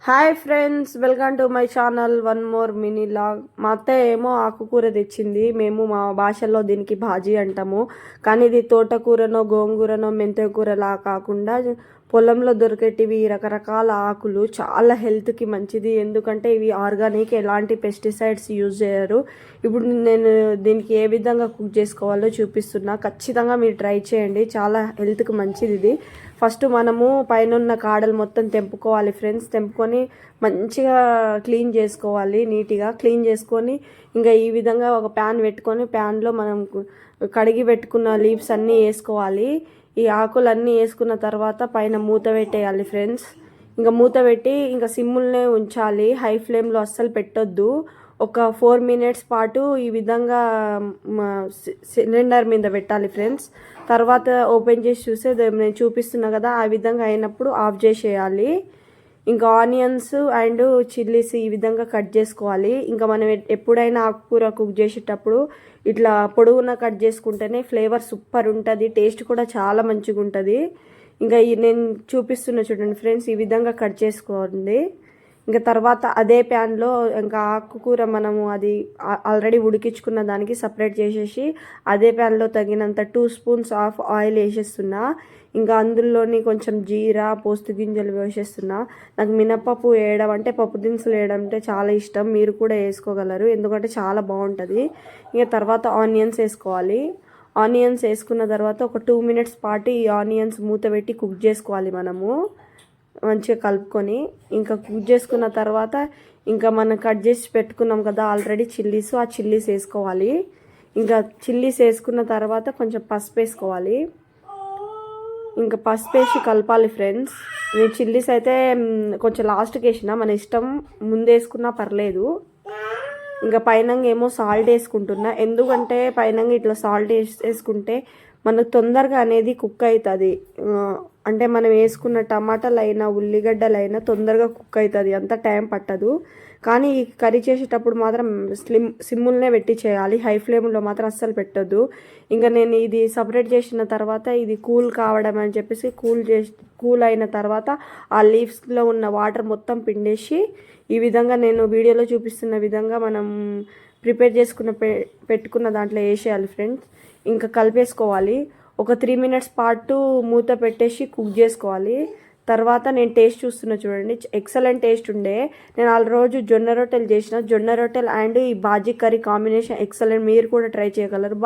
Hi friends, welcome to my channel. One more mini log. మా అత్తయ్య ఏమో ఆకుకూర తెచ్చింది. మేము మా భాషలో దీనికి భాజీ అంటాము, కానీ ఇది తోటకూరనో గోంగూరనో మెంతకూరలా కాకుండా పొలంలో దొరికేటివి రకరకాల ఆకులు. చాలా హెల్త్కి మంచిది, ఎందుకంటే ఇవి ఆర్గానిక్, ఎలాంటి పెస్టిసైడ్స్ యూజ్ చేయరు. ఇప్పుడు నేను దీనికి ఏ విధంగా కుక్ చేసుకోవాలో చూపిస్తున్నా. ఖచ్చితంగా మీరు ట్రై చేయండి, చాలా హెల్త్కి మంచిది ఇది. ఫస్ట్ మనము పైన ఉన్న కాడలు మొత్తం తెంపుకోవాలి ఫ్రెండ్స్. తెంపుకొని మంచిగా క్లీన్ చేసుకోవాలి. నీట్గా క్లీన్ చేసుకొని ఇంకా ఈ విధంగా ఒక ప్యాన్ పెట్టుకొని ప్యాన్లో మనం కడిగి పెట్టుకున్న లీవ్స్ అన్నీ వేసుకోవాలి. ఈ ఆకులన్నీ వేసుకున్న తర్వాత పైన మూత పెట్టేయాలి ఫ్రెండ్స్. ఇంకా మూత పెట్టి ఇంకా సిమ్ముల్నే ఉంచాలి, హై ఫ్లేమ్లో అస్సలు పెట్టొద్దు. ఒక 4 minutes పాటు ఈ విధంగా సిలిండర్ మీద పెట్టాలి ఫ్రెండ్స్. తర్వాత ఓపెన్ చేసి చూస్తే నేను చూపిస్తున్నా కదా, ఆ విధంగా అయినప్పుడు ఆఫ్ చేసేయాలి. ఇంకా ఆనియన్స్ అండ్ చిల్లీస్ ఈ విధంగా కట్ చేసుకోవాలి. ఇంకా మనం ఎప్పుడైనా ఆకుకూర కుక్ చేసేటప్పుడు ఇట్లా పొడవున కట్ చేసుకుంటేనే ఫ్లేవర్ సూపర్ ఉంటుంది, టేస్ట్ కూడా చాలా మంచిగా ఉంటుంది. ఇంకా నేను చూపిస్తున్నా చూడండి ఫ్రెండ్స్, ఈ విధంగా కట్ చేసుకోండి. ఇంకా తర్వాత అదే ప్యాన్లో ఇంకా ఆకుకూర మనము అది ఆల్రెడీ ఉడికించుకున్న దానికి సపరేట్ చేసేసి అదే ప్యాన్లో తగినంత 2 spoons ఆఫ్ ఆయిల్ వేసేస్తున్నా. ఇంకా అందులోని కొంచెం జీరా, పోస్తు గింజలు వేసేస్తున్నా. నాకు మినపప్పు వేయడం అంటే, పప్పు దినుసులు వేయడం అంటే చాలా ఇష్టం. మీరు కూడా వేసుకోగలరు, ఎందుకంటే చాలా బాగుంటుంది. ఇంకా తర్వాత ఆనియన్స్ వేసుకోవాలి. ఆనియన్స్ వేసుకున్న తర్వాత ఒక 2 minutes పాటు ఈ ఆనియన్స్ మూత పెట్టి కుక్ చేసుకోవాలి మనము, మంచిగా కలుపుకొని. ఇంకా కుక్ చేసుకున్న తర్వాత ఇంకా మనం కట్ చేసి పెట్టుకున్నాం కదా ఆల్రెడీ చిల్లీస్, ఆ చిల్లీస్ వేసుకోవాలి. ఇంకా చిల్లీస్ వేసుకున్న తర్వాత కొంచెం పసుపు వేసుకోవాలి. ఇంకా పసుపు వేసి కలపాలి ఫ్రెండ్స్. నేను చిల్లీస్ అయితే కొంచెం లాస్ట్కి వేసిన, మన ఇష్టం, ముందు వేసుకున్నా పర్లేదు. ఇంకా పైన ఏమో సాల్ట్ వేసుకుంటున్నా, ఎందుకంటే పైన ఇట్లా సాల్ట్ వేసుకుంటే మనకు తొందరగా అనేది కుక్ అవుతుంది. అంటే మనం వేసుకున్న టమాటాలు అయినా ఉల్లిగడ్డలైనా తొందరగా కుక్ అవుతుంది, అంత టైం పట్టదు. కానీ ఈ కర్రీ చేసేటప్పుడు మాత్రం సిమ్ముల్నే పెట్టి చేయాలి, హై ఫ్లేమ్లో మాత్రం అస్సలు పెట్టొద్దు. ఇంకా నేను ఇది సపరేట్ చేసిన తర్వాత ఇది కూల్ కావడం అని చెప్పేసి కూల్ అయిన తర్వాత ఆ లీవ్స్లో ఉన్న వాటర్ మొత్తం పిండేసి ఈ విధంగా నేను వీడియోలో చూపిస్తున్న విధంగా మనం ప్రిపేర్ చేసుకున్న పెట్టుకున్న దాంట్లో వేసేయాలి ఫ్రెండ్స్. ఇంకా కలిపేసుకోవాలి. ఒక 3 minutes పాటు మూత పెట్టేసి కుక్ చేసుకోవాలి. తర్వాత నేను టేస్ట్ చూస్తున్నా చూడండి, ఎక్సలెంట్ టేస్ట్ ఉండే. నేను ఆ రోజు జొన్న రొట్టెలు చేసిన, జొన్న రొట్టెలు అండ్ ఈ బాజీ కర్రీ కాంబినేషన్ ఎక్సలెంట్. మీరు కూడా ట్రై చేయగలరు.